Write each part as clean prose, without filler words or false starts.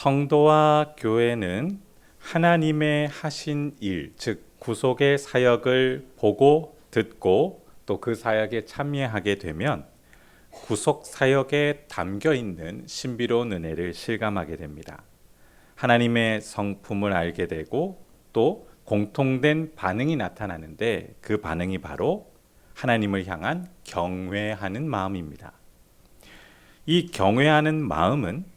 성도와 교회는 하나님의 하신 일, 즉 구속의 사역을 보고 듣고 또 그 사역에 참여하게 되면 구속 사역에 담겨 있는 신비로운 은혜를 실감하게 됩니다. 하나님의 성품을 알게 되고 또 공통된 반응이 나타나는데 그 반응이 바로 하나님을 향한 경외하는 마음입니다. 이 경외하는 마음은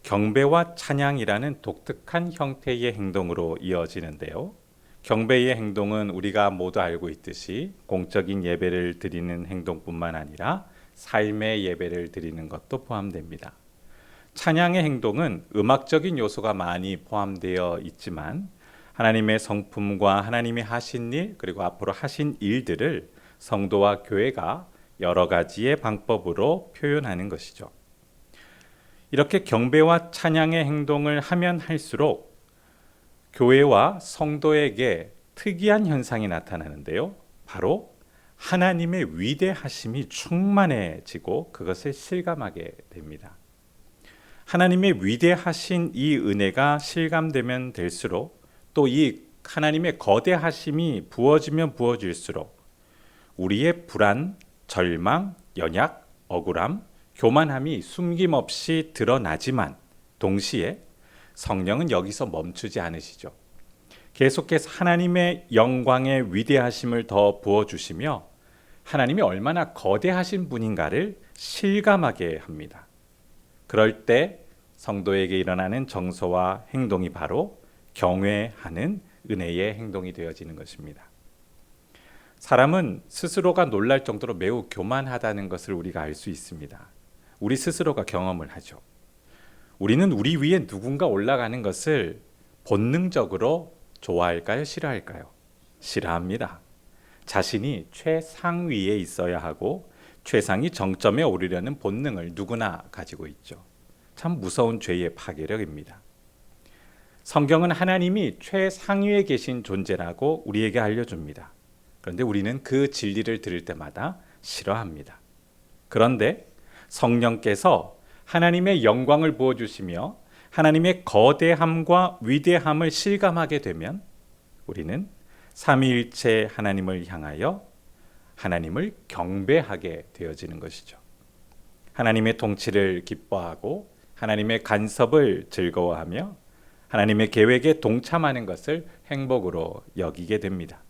경배와 찬양이라는 독특한 형태의 행동으로 이어지는데요. 경배의 행동은 우리가 모두 알고 있듯이 공적인 예배를 드리는 행동뿐만 아니라 삶의 예배를 드리는 것도 포함됩니다. 찬양의 행동은 음악적인 요소가 많이 포함되어 있지만 하나님의 성품과 하나님이 하신 일 그리고 앞으로 하신 일들을 성도와 교회가 여러 가지의 방법으로 표현하는 것이죠. 이렇게 경배와 찬양의 행동을 하면 할수록 교회와 성도에게 특이한 현상이 나타나는데요. 바로 하나님의 위대하심이 충만해지고 그것을 실감하게 됩니다. 하나님의 위대하신 이 은혜가 실감되면 될수록 또 이 하나님의 거대하심이 부어지면 부어질수록 우리의 불안, 절망, 연약, 억울함, 교만함이 숨김없이 드러나지만 동시에 성령은 여기서 멈추지 않으시죠. 계속해서 하나님의 영광의 위대하심을 더 부어주시며 하나님이 얼마나 거대하신 분인가를 실감하게 합니다. 그럴 때 성도에게 일어나는 정서와 행동이 바로 경외하는 은혜의 행동이 되어지는 것입니다. 사람은 스스로가 놀랄 정도로 매우 교만하다는 것을 우리가 알 수 있습니다. 우리 스스로가 경험을 하죠. 우리는 우리 위에 누군가 올라가는 것을 본능적으로 좋아할까요? 싫어할까요? 싫어합니다. 자신이 최상위에 있어야 하고 최상위 정점에 오르려는 본능을 누구나 가지고 있죠. 참 무서운 죄의 파괴력입니다. 성경은 하나님이 최상위에 계신 존재라고 우리에게 알려줍니다. 그런데 우리는 그 진리를 들을 때마다 싫어합니다. 그런데 성령께서 하나님의 영광을 부어주시며 하나님의 거대함과 위대함을 실감하게 되면 우리는 삼위일체 하나님을 향하여 하나님을 경배하게 되어지는 것이죠. 하나님의 통치를 기뻐하고 하나님의 간섭을 즐거워하며 하나님의 계획에 동참하는 것을 행복으로 여기게 됩니다.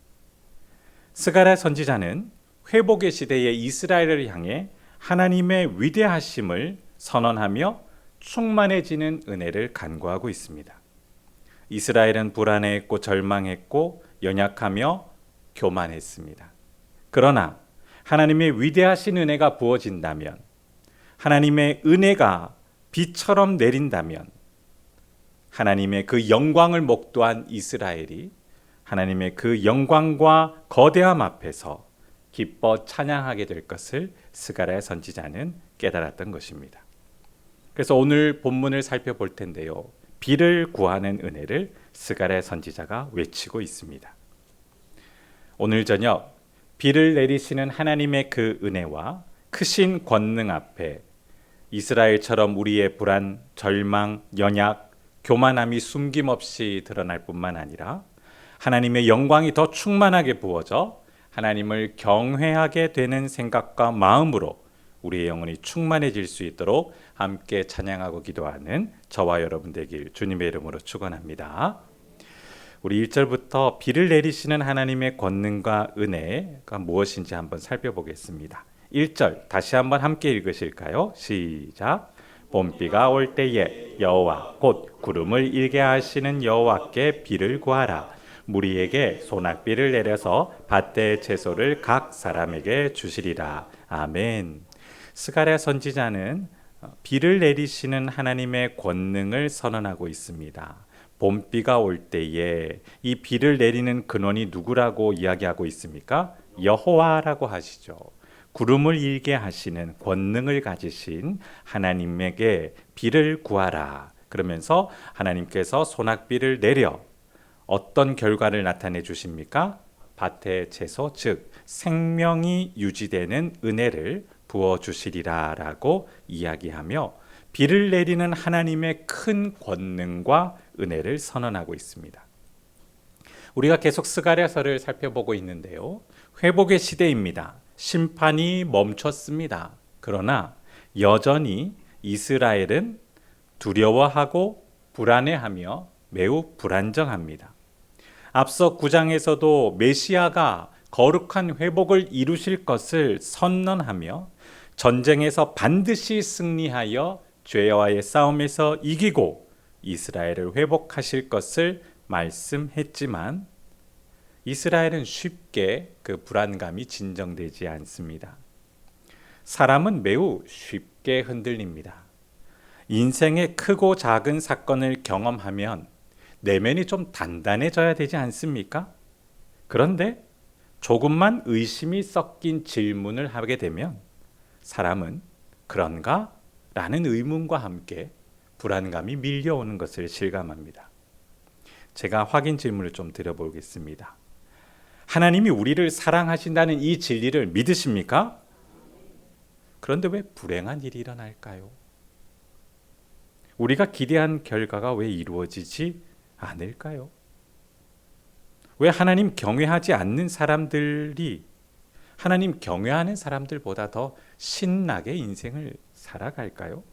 스가랴 선지자는 회복의 시대의 이스라엘을 향해 하나님의 위대하심을 선언하며 충만해지는 은혜를 간구하고 있습니다. 이스라엘은 불안해했고 절망했고 연약하며 교만했습니다. 그러나 하나님의 위대하신 은혜가 부어진다면, 하나님의 은혜가 비처럼 내린다면 하나님의 그 영광을 목도한 이스라엘이 하나님의 그 영광과 거대함 앞에서 기뻐 찬양하게 될 것을 스가랴 선지자는 깨달았던 것입니다. 그래서 오늘 본문을 살펴볼 텐데요. 비를 구하는 은혜를 스가랴 선지자가 외치고 있습니다. 오늘 저녁 비를 내리시는 하나님의 그 은혜와 크신 권능 앞에 이스라엘처럼 우리의 불안, 절망, 연약, 교만함이 숨김없이 드러날 뿐만 아니라 하나님의 영광이 더 충만하게 부어져 하나님을 경외하게 되는 생각과 마음으로 우리의 영혼이 충만해질 수 있도록 함께 찬양하고 기도하는 저와 여러분 되길 주님의 이름으로 축원합니다. 우리 1절부터 비를 내리시는 하나님의 권능과 은혜가 무엇인지 한번 살펴보겠습니다. 1절 다시 한번 함께 읽으실까요? 시작. 봄비가 올 때에 여호와 곧 구름을 일게 하시는 여호와께 비를 구하라. 무리에게 소낙비를 내려서 밭의 채소를 각 사람에게 주시리라. 아멘. 스가랴 선지자는 비를 내리시는 하나님의 권능을 선언하고 있습니다. 봄비가 올 때에 이 비를 내리는 근원이 누구라고 이야기하고 있습니까? 여호와라고 하시죠. 구름을 일게 하시는 권능을 가지신 하나님에게 비를 구하라. 그러면서 하나님께서 소낙비를 내려 어떤 결과를 나타내 주십니까? 밭의 채소, 즉 생명이 유지되는 은혜를 부어주시리라 라고 이야기하며 비를 내리는 하나님의 큰 권능과 은혜를 선언하고 있습니다. 우리가 계속 스가랴서를 살펴보고 있는데요. 회복의 시대입니다. 심판이 멈췄습니다. 그러나 여전히 이스라엘은 두려워하고 불안해하며 매우 불안정합니다. 앞서 9장에서도 메시아가 거룩한 회복을 이루실 것을 선언하며 전쟁에서 반드시 승리하여 죄와의 싸움에서 이기고 이스라엘을 회복하실 것을 말씀했지만 이스라엘은 쉽게 그 불안감이 진정되지 않습니다. 사람은 매우 쉽게 흔들립니다. 인생의 크고 작은 사건을 경험하면 내면이 좀 단단해져야 되지 않습니까? 그런데 조금만 의심이 섞인 질문을 하게 되면 사람은 그런가? 라는 의문과 함께 불안감이 밀려오는 것을 실감합니다. 제가 확인 질문을 좀 드려보겠습니다. 하나님이 우리를 사랑하신다는 이 진리를 믿으십니까? 그런데 왜 불행한 일이 일어날까요? 우리가 기대한 결과가 왜 이루어지지 않을까요? 왜 하나님 경외하지 않는 사람들이 하나님 경외하는 사람들보다 더 신나게 인생을 살아갈까요?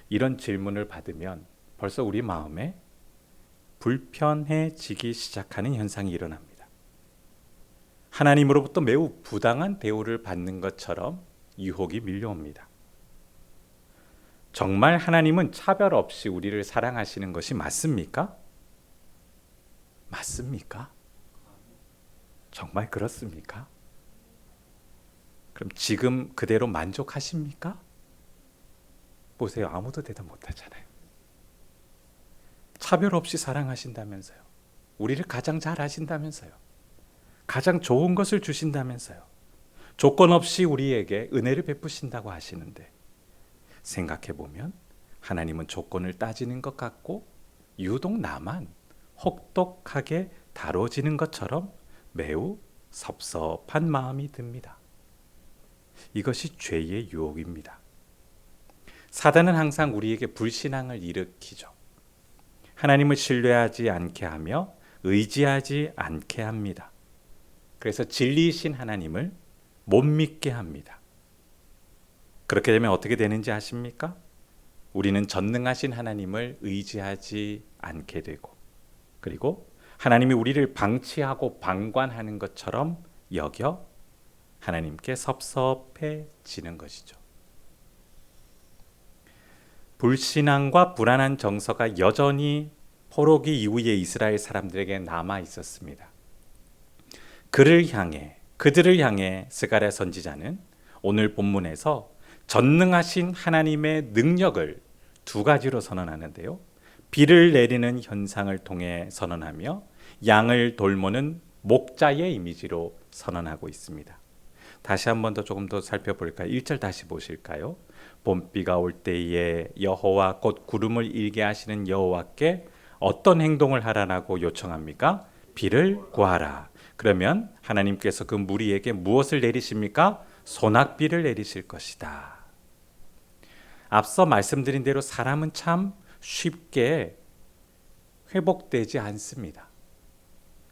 이런 질문을 받으면 벌써 우리 마음에 불편해지기 시작하는 현상이 일어납니다. 하나님으로부터 매우 부당한 대우를 받는 것처럼 유혹이 밀려옵니다. 정말 하나님은 차별 없이 우리를 사랑하시는 것이 맞습니까? 맞습니까? 정말 그렇습니까? 그럼 지금 그대로 만족하십니까? 보세요. 아무도 대답 못하잖아요. 차별 없이 사랑하신다면서요. 우리를 가장 잘 아신다면서요. 가장 좋은 것을 주신다면서요. 조건 없이 우리에게 은혜를 베푸신다고 하시는데 생각해보면 하나님은 조건을 따지는 것 같고 유독 나만 혹독하게 다뤄지는 것처럼 매우 섭섭한 마음이 듭니다. 이것이 죄의 유혹입니다. 사단은 항상 우리에게 불신앙을 일으키죠. 하나님을 신뢰하지 않게 하며 의지하지 않게 합니다. 그래서 진리이신 하나님을 못 믿게 합니다. 그렇게 되면 어떻게 되는지 아십니까? 우리는 전능하신 하나님을 의지하지 않게 되고 그리고 하나님이 우리를 방치하고 방관하는 것처럼 여겨 하나님께 섭섭해지는 것이죠. 불신앙과 불안한 정서가 여전히 포로기 이후에 이스라엘 사람들에게 남아 있었습니다. 그들을 향해 스가랴 선지자는 오늘 본문에서 전능하신 하나님의 능력을 두 가지로 선언하는데요. 비를 내리는 현상을 통해 선언하며 양을 돌보는 목자의 이미지로 선언하고 있습니다. 다시 한 번 더 조금 더 살펴볼까요? 1절 다시 보실까요? 봄비가 올 때에 여호와 곧 구름을 일게 하시는 여호와께 어떤 행동을 하라고 요청합니까? 비를 구하라. 그러면 하나님께서 그 무리에게 무엇을 내리십니까? 소낙비를 내리실 것이다. 앞서 말씀드린 대로 사람은 참 쉽게 회복되지 않습니다.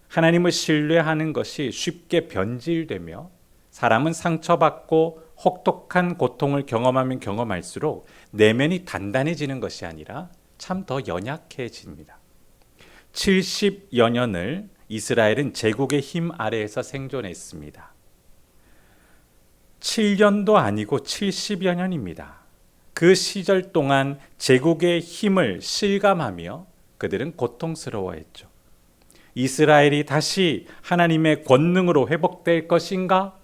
하나님을 신뢰하는 것이 쉽게 변질되며 사람은 상처받고 혹독한 고통을 경험하면 경험할수록 내면이 단단해지는 것이 아니라 참 더 연약해집니다. 70여 년을 이스라엘은 제국의 힘 아래에서 생존했습니다. 7년도 아니고 70여 년입니다. 그 시절 동안 제국의 힘을 실감하며 그들은 고통스러워했죠. 이스라엘이 다시 하나님의 권능으로 회복될 것인가?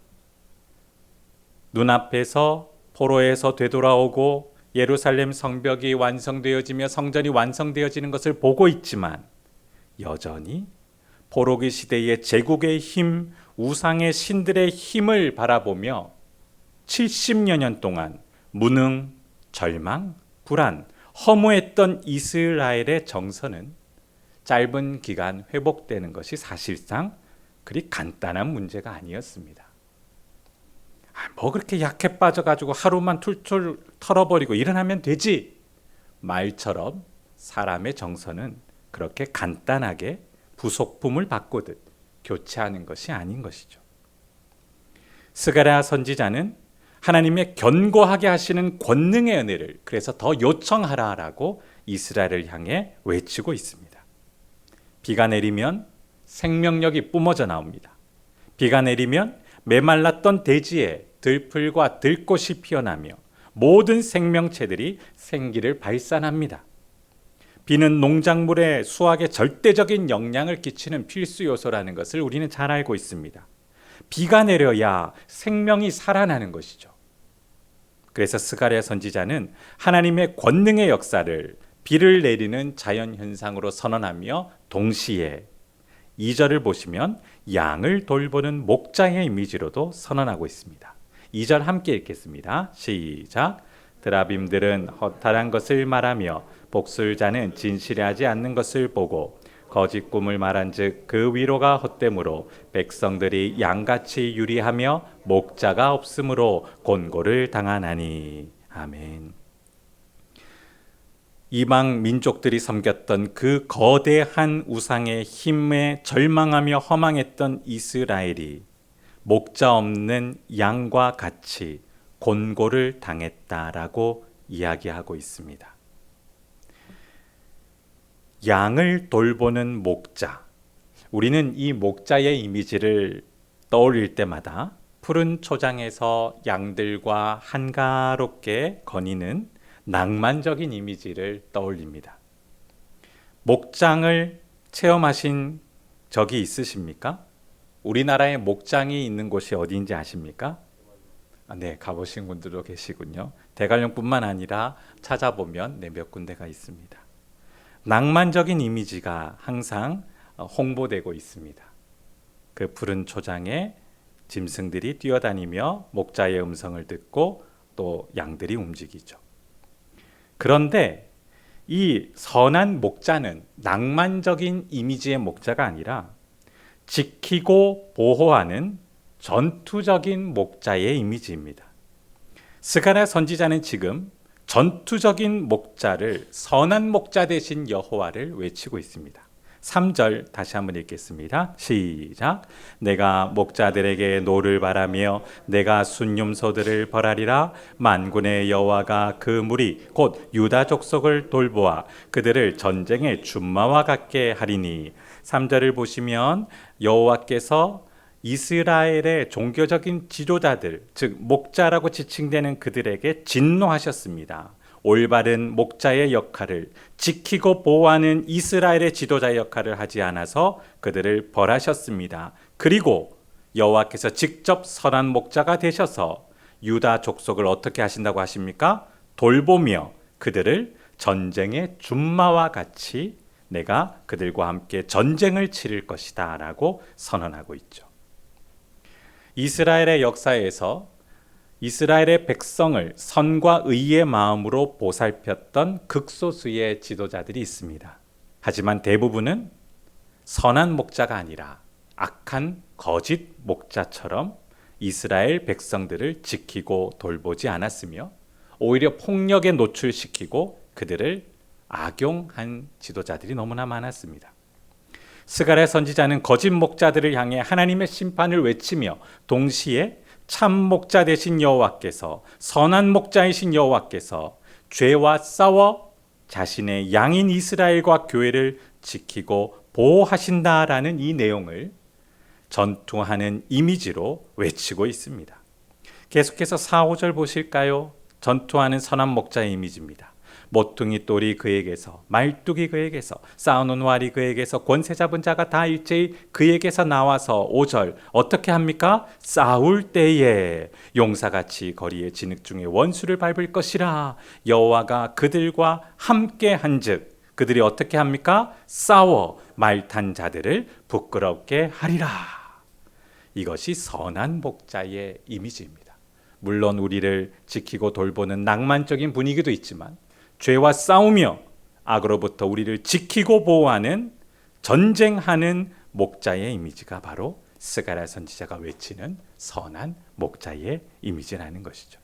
눈앞에서 포로에서 되돌아오고 예루살렘 성벽이 완성되어지며 성전이 완성되어지는 것을 보고 있지만 여전히 포로기 시대의 제국의 힘, 우상의 신들의 힘을 바라보며 70여 년 동안 무능, 절망, 불안, 허무했던 이스라엘의 정서는 짧은 기간 회복되는 것이 사실상 그리 간단한 문제가 아니었습니다. 뭐 그렇게 약해 빠져가지고 하루만 툴툴 털어버리고 일어나면 되지. 말처럼 사람의 정서는 그렇게 간단하게 부속품을 바꾸듯 교체하는 것이 아닌 것이죠. 스가랴 선지자는 하나님의 견고하게 하시는 권능의 은혜를 그래서 더 요청하라라고 이스라엘을 향해 외치고 있습니다. 비가 내리면 생명력이 뿜어져 나옵니다. 비가 내리면 메말랐던 대지에 들풀과 들꽃이 피어나며 모든 생명체들이 생기를 발산합니다. 비는 농작물의 수확에 절대적인 영향을 끼치는 필수 요소라는 것을 우리는 잘 알고 있습니다. 비가 내려야 생명이 살아나는 것이죠. 그래서 스가랴 선지자는 하나님의 권능의 역사를 비를 내리는 자연현상으로 선언하며 동시에 2절을 보시면 양을 돌보는 목자의 이미지로도 선언하고 있습니다. 2절 함께 읽겠습니다. 시작. 드라빔들은 허탈한 것을 말하며 복술자는 진실하지 않는 것을 보고 거짓 꿈을 말한즉 그 위로가 헛되므로 백성들이 양같이 유리하며 목자가 없으므로 곤고를 당하나니. 아멘. 이방 민족들이 섬겼던 그 거대한 우상의 힘에 절망하며 허망했던 이스라엘이 목자 없는 양과 같이 곤고를 당했다라고 이야기하고 있습니다. 양을 돌보는 목자. 우리는 이 목자의 이미지를 떠올릴 때마다 푸른 초장에서 양들과 한가롭게 거니는 낭만적인 이미지를 떠올립니다. 목장을 체험하신 적이 있으십니까? 우리나라에 목장이 있는 곳이 어디인지 아십니까? 네, 가보신 분들도 계시군요. 대관령뿐만 아니라 찾아보면 몇 군데가 있습니다. 낭만적인 이미지가 항상 홍보되고 있습니다. 그 푸른 초장에 짐승들이 뛰어다니며 목자의 음성을 듣고 또 양들이 움직이죠. 그런데 이 선한 목자는 낭만적인 이미지의 목자가 아니라 지키고 보호하는 전투적인 목자의 이미지입니다. 스가랴 선지자는 지금 전투적인 목자를 선한 목자 되신 여호와를 외치고 있습니다. 3절 다시 한번 읽겠습니다. 시작. 내가 목자들에게 노를 바라며 내가 순념소들을 벌하리라. 만군의 여호와가 그 무리 곧 유다 족속을 돌보아 그들을 전쟁의 준마와 같게 하리니. 3절을 보시면 여호와께서 이스라엘의 종교적인 지도자들, 즉 목자라고 지칭되는 그들에게 진노하셨습니다. 올바른 목자의 역할을 지키고 보호하는 이스라엘의 지도자의 역할을 하지 않아서 그들을 벌하셨습니다. 그리고 여호와께서 직접 선한 목자가 되셔서 유다 족속을 어떻게 하신다고 하십니까? 돌보며 그들을 전쟁의 준마와 같이 내가 그들과 함께 전쟁을 치를 것이다 라고 선언하고 있죠. 이스라엘의 역사에서 이스라엘의 백성을 선과 의의 마음으로 보살폈던 극소수의 지도자들이 있습니다. 하지만 대부분은 선한 목자가 아니라 악한 거짓 목자처럼 이스라엘 백성들을 지키고 돌보지 않았으며 오히려 폭력에 노출시키고 그들을 악용한 지도자들이 너무나 많았습니다. 스가랴 선지자는 거짓 목자들을 향해 하나님의 심판을 외치며 동시에 참 목자 되신 여호와께서 선한 목자이신 여호와께서 죄와 싸워 자신의 양인 이스라엘과 교회를 지키고 보호하신다라는 이 내용을 전투하는 이미지로 외치고 있습니다. 계속해서 4, 5절 보실까요? 전투하는 선한 목자의 이미지입니다. 모퉁이 똘이 그에게서, 말뚝이 그에게서, 쌓아놓은 활이 그에게서, 권세 잡은 자가 다 일제히 그에게서 나와서 5절 어떻게 합니까? 싸울 때에 용사같이 거리의 진흙 중에 원수를 밟을 것이라. 여호와가 그들과 함께 한즉 그들이 어떻게 합니까? 싸워 말탄 자들을 부끄럽게 하리라. 이것이 선한 목자의 이미지입니다. 물론 우리를 지키고 돌보는 낭만적인 분위기도 있지만 죄와 싸우며 악으로부터 우리를 지키고 보호하는 전쟁하는 목자의 이미지가 바로 스가랴 선지자가 외치는 선한 목자의 이미지라는 것이죠.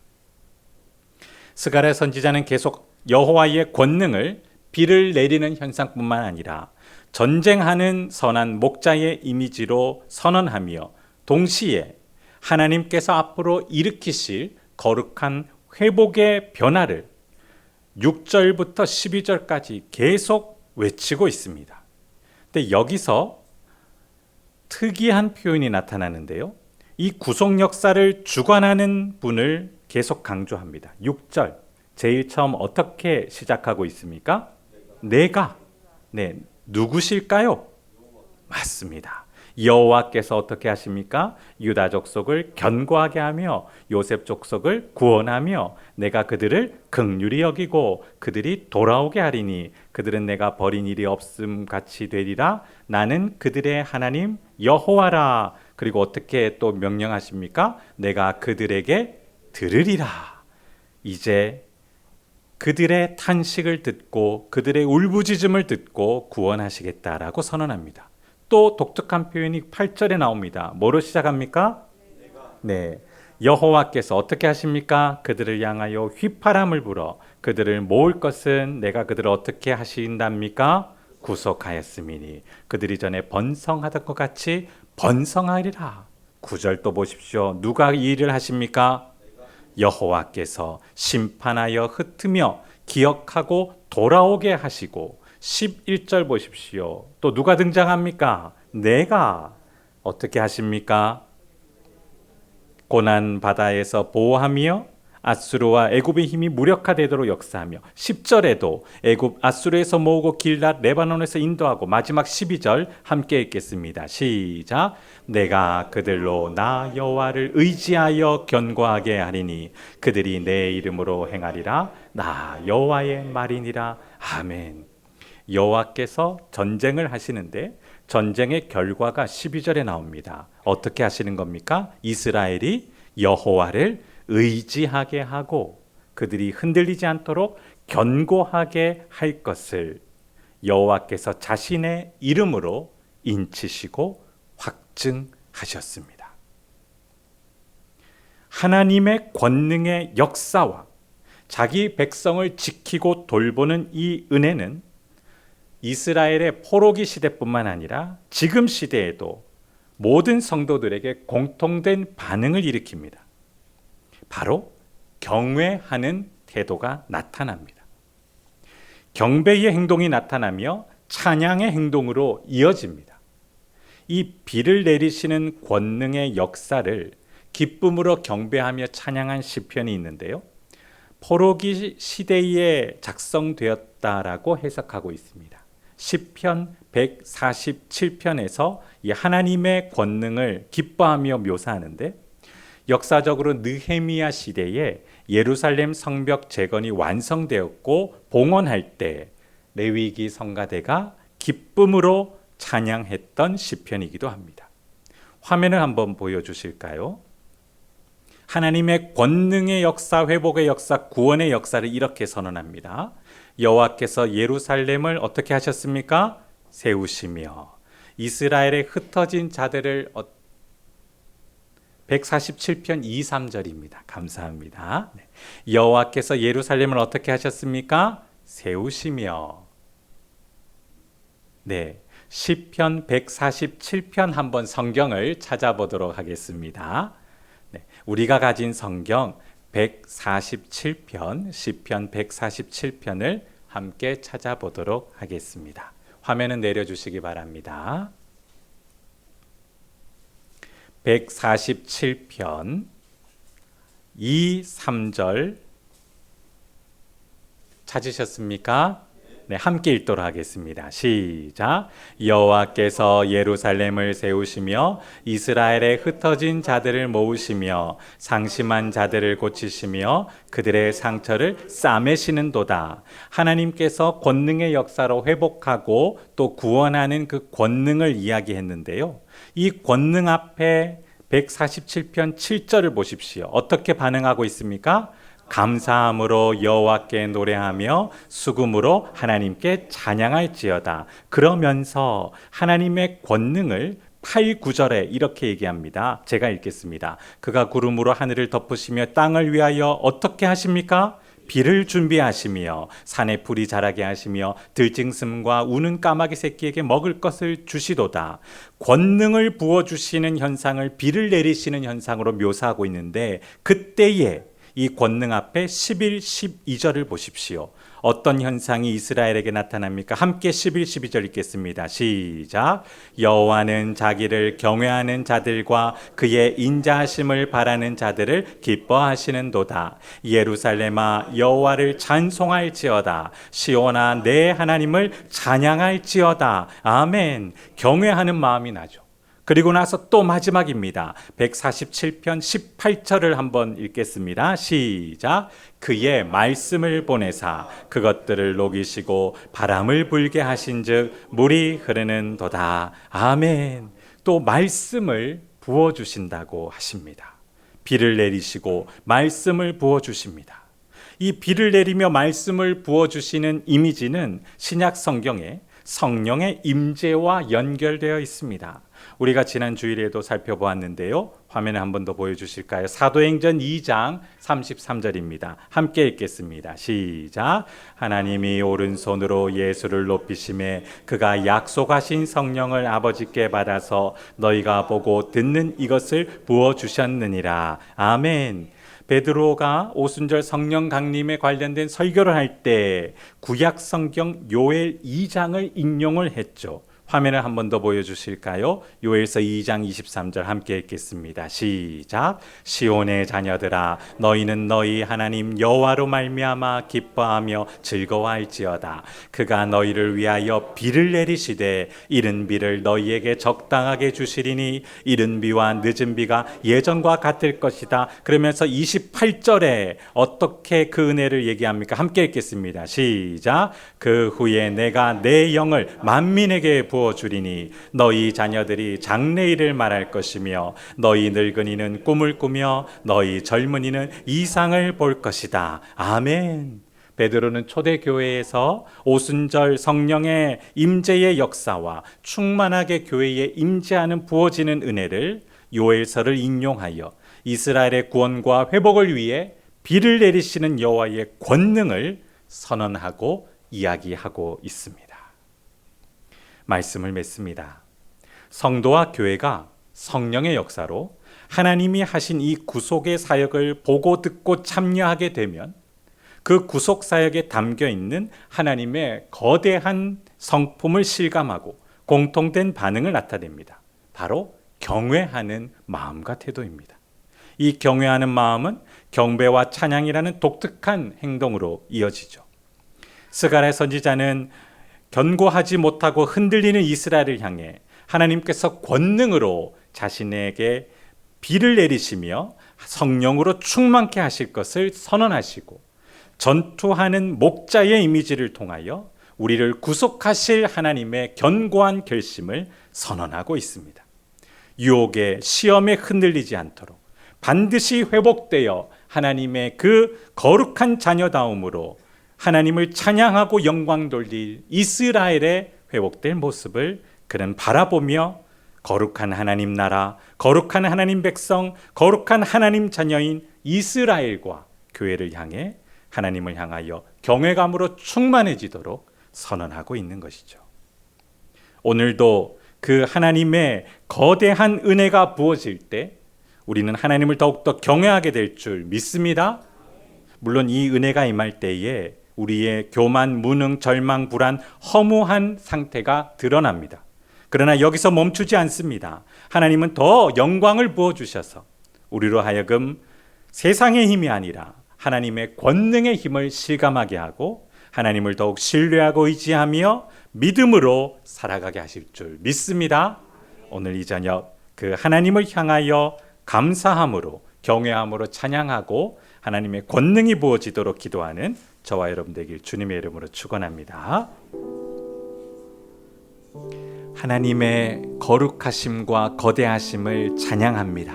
스가랴 선지자는 계속 여호와의 권능을 비를 내리는 현상뿐만 아니라 전쟁하는 선한 목자의 이미지로 선언하며 동시에 하나님께서 앞으로 일으키실 거룩한 회복의 변화를 6절부터 12절까지 계속 외치고 있습니다. 근데 여기서 특이한 표현이 나타나는데요. 이 구속 역사를 주관하는 분을 계속 강조합니다. 6절 제일 처음 어떻게 시작하고 있습니까? 내가. 네, 누구실까요? 맞습니다. 여호와께서 어떻게 하십니까? 유다 족속을 견고하게 하며 요셉 족속을 구원하며 내가 그들을 긍휼히 여기고 그들이 돌아오게 하리니 그들은 내가 버린 일이 없음 같이 되리라. 나는 그들의 하나님 여호와라. 그리고 어떻게 또 명령하십니까? 내가 그들에게 들으리라. 이제 그들의 탄식을 듣고 그들의 울부짖음을 듣고 구원하시겠다라고 선언합니다. 또 독특한 표현이 8절에 나옵니다. 뭐로 시작합니까? 네, 여호와께서 어떻게 하십니까? 그들을 향하여 휘파람을 불어 그들을 모을 것은 내가 그들을 어떻게 하신답니까? 구속하였음이니 그들이 전에 번성하던 것 같이 번성하리라. 9절 또 보십시오. 누가 이 일을 하십니까? 여호와께서 심판하여 흩으며 기억하고 돌아오게 하시고 11절 보십시오. 또 누가 등장합니까? 내가 어떻게 하십니까? 고난 바다에서 보호하며 아수르와 애굽의 힘이 무력화되도록 역사하며 10절에도 애굽 아수르에서 모으고 길랏 레바논에서 인도하고 마지막 12절 함께 읽겠습니다. 시작. 내가 그들로 나 여호와를 의지하여 견고하게 하리니 그들이 내 이름으로 행하리라. 나 여호와의 말이니라. 아멘. 여호와께서 전쟁을 하시는데 전쟁의 결과가 12절에 나옵니다. 어떻게 하시는 겁니까? 이스라엘이 여호와를 의지하게 하고 그들이 흔들리지 않도록 견고하게 할 것을 여호와께서 자신의 이름으로 인치시고 확증하셨습니다. 하나님의 권능의 역사와 자기 백성을 지키고 돌보는 이 은혜는 이스라엘의 포로기 시대뿐만 아니라 지금 시대에도 모든 성도들에게 공통된 반응을 일으킵니다. 바로 경외하는 태도가 나타납니다. 경배의 행동이 나타나며 찬양의 행동으로 이어집니다. 이 비를 내리시는 권능의 역사를 기쁨으로 경배하며 찬양한 시편이 있는데요. 포로기 시대에 작성되었다라고 해석하고 있습니다. 시편 147편에서 이 하나님의 권능을 기뻐하며 묘사하는데 역사적으로 느헤미야 시대에 예루살렘 성벽 재건이 완성되었고 봉헌할 때 레위기 성가대가 기쁨으로 찬양했던 시편이기도 합니다. 화면을 한번 보여주실까요? 하나님의 권능의 역사, 회복의 역사, 구원의 역사를 이렇게 선언합니다. 여호와께서 예루살렘을 어떻게 하셨습니까? 세우시며 이스라엘의 흩어진 자들을 147편 2, 3절입니다. 감사합니다. 네. 여호와께서 예루살렘을 어떻게 하셨습니까? 세우시며. 네, 시편 147편 한번 성경을 찾아보도록 하겠습니다. 네, 우리가 가진 성경 147편, 시편 147편을 함께 찾아보도록 하겠습니다. 화면은 내려주시기 바랍니다. 147편 2, 3절 찾으셨습니까? 네, 함께 읽도록 하겠습니다. 시작. 여호와께서 예루살렘을 세우시며 이스라엘의 흩어진 자들을 모으시며 상심한 자들을 고치시며 그들의 상처를 싸매시는도다. 하나님께서 권능의 역사로 회복하고 또 구원하는 그 권능을 이야기했는데요. 이 권능 앞에 147편 7절을 보십시오. 어떻게 반응하고 있습니까? 감사함으로 여호와께 노래하며 수금으로 하나님께 찬양할지어다. 그러면서 하나님의 권능을 8, 9절에 이렇게 얘기합니다. 제가 읽겠습니다. 그가 구름으로 하늘을 덮으시며 땅을 위하여 어떻게 하십니까? 비를 준비하시며 산에 풀이 자라게 하시며 들짐승과 우는 까마귀 새끼에게 먹을 것을 주시도다. 권능을 부어주시는 현상을 비를 내리시는 현상으로 묘사하고 있는데, 그때에 이 권능 앞에 11, 12절을 보십시오. 어떤 현상이 이스라엘에게 나타납니까? 함께 11, 12절 읽겠습니다. 시작. 여호와는 자기를 경외하는 자들과 그의 인자하심을 바라는 자들을 기뻐하시는도다. 예루살렘아 여호와를 찬송할지어다. 시온아 내 하나님을 찬양할지어다. 아멘. 경외하는 마음이 나죠. 그리고 나서 또 마지막입니다. 147편 18절을 한번 읽겠습니다. 시작. 그의 말씀을 보내사 그것들을 녹이시고 바람을 불게 하신즉 물이 흐르는도다. 아멘. 또 말씀을 부어주신다고 하십니다. 비를 내리시고 말씀을 부어주십니다. 이 비를 내리며 말씀을 부어주시는 이미지는 신약 성경에 성령의 임재와 연결되어 있습니다. 우리가 지난 주일에도 살펴보았는데요. 화면에 한 번 더 보여주실까요? 사도행전 2장 33절입니다. 함께 읽겠습니다. 시작. 하나님이 오른손으로 예수를 높이심에 그가 약속하신 성령을 아버지께 받아서 너희가 보고 듣는 이것을 부어주셨느니라. 아멘. 베드로가 오순절 성령 강림에 관련된 설교를 할 때 구약 성경 요엘 2장을 인용을 했죠. 화면을 한 번 더 보여주실까요? 요엘서 2장 23절 함께 읽겠습니다. 시작. 시온의 자녀들아 너희는 너희 하나님 여호와로 말미암아 기뻐하며 즐거워할지어다. 그가 너희를 위하여 비를 내리시되 이른 비를 너희에게 적당하게 주시리니 이른 비와 늦은 비가 예전과 같을 것이다. 그러면서 28절에 어떻게 그 은혜를 얘기합니까? 함께 읽겠습니다. 시작. 그 후에 내가 내 영을 만민에게 부어주리니 너희 자녀들이 장래일을 말할 것이며 너희 늙은이는 꿈을 꾸며 너희 젊은이는 이상을 볼 것이다. 아멘. 베드로는 초대교회에서 오순절 성령의 임재의 역사와 충만하게 교회에 임재하는 부어지는 은혜를 요엘서를 인용하여 이스라엘의 구원과 회복을 위해 비를 내리시는 여호와의 권능을 선언하고 이야기하고 있습니다. 말씀을 맺습니다. 성도와 교회가 성령의 역사로 하나님이 하신 이 구속의 사역을 보고 듣고 참여하게 되면 그 구속 사역에 담겨 있는 하나님의 거대한 성품을 실감하고 공통된 반응을 나타냅니다. 바로 경외하는 마음과 태도입니다. 이 경외하는 마음은 경배와 찬양이라는 독특한 행동으로 이어지죠. 스가랴 선지자는 견고하지 못하고 흔들리는 이스라엘을 향해 하나님께서 권능으로 자신에게 비를 내리시며 성령으로 충만케 하실 것을 선언하시고 전투하는 목자의 이미지를 통하여 우리를 구속하실 하나님의 견고한 결심을 선언하고 있습니다. 유혹에 시험에 흔들리지 않도록 반드시 회복되어 하나님의 그 거룩한 자녀다움으로 하나님을 찬양하고 영광 돌릴 이스라엘의 회복될 모습을 그는 바라보며 거룩한 하나님 나라, 거룩한 하나님 백성, 거룩한 하나님 자녀인 이스라엘과 교회를 향해 하나님을 향하여 경외감으로 충만해지도록 선언하고 있는 것이죠. 오늘도 그 하나님의 거대한 은혜가 부어질 때 우리는 하나님을 더욱더 경외하게 될 줄 믿습니다. 물론 이 은혜가 임할 때에 우리의 교만, 무능, 절망, 불안, 허무한 상태가 드러납니다. 그러나 여기서 멈추지 않습니다. 하나님은 더 영광을 부어주셔서 우리로 하여금 세상의 힘이 아니라 하나님의 권능의 힘을 실감하게 하고 하나님을 더욱 신뢰하고 의지하며 믿음으로 살아가게 하실 줄 믿습니다. 오늘 이 저녁 그 하나님을 향하여 감사함으로 경외함으로 찬양하고 하나님의 권능이 부어지도록 기도하는 저와 여러분 되길 주님의 이름으로 축원합니다. 하나님의 거룩하심과 거대하심을 찬양합니다.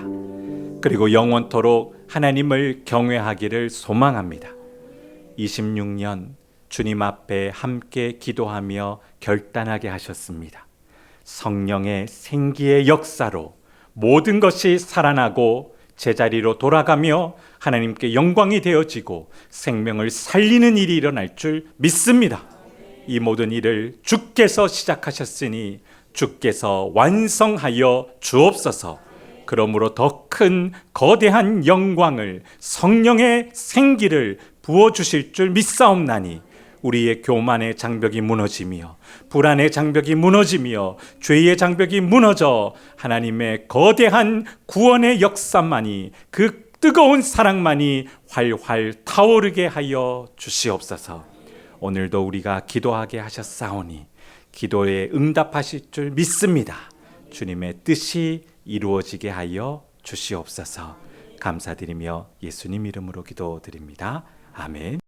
그리고 영원토록 하나님을 경외하기를 소망합니다. 26년 주님 앞에 함께 기도하며 결단하게 하셨습니다. 성령의 생기의 역사로 모든 것이 살아나고 제자리로 돌아가며 하나님께 영광이 되어지고 생명을 살리는 일이 일어날 줄 믿습니다. 이 모든 일을 주께서 시작하셨으니 주께서 완성하여 주옵소서. 그러므로 더 큰 거대한 영광을, 성령의 생기를 부어주실 줄 믿사옵나니 우리의 교만의 장벽이 무너지며 불안의 장벽이 무너지며 죄의 장벽이 무너져 하나님의 거대한 구원의 역사만이, 그 뜨거운 사랑만이 활활 타오르게 하여 주시옵소서. 오늘도 우리가 기도하게 하셨사오니 기도에 응답하실 줄 믿습니다. 주님의 뜻이 이루어지게 하여 주시옵소서. 감사드리며 예수님 이름으로 기도드립니다. 아멘.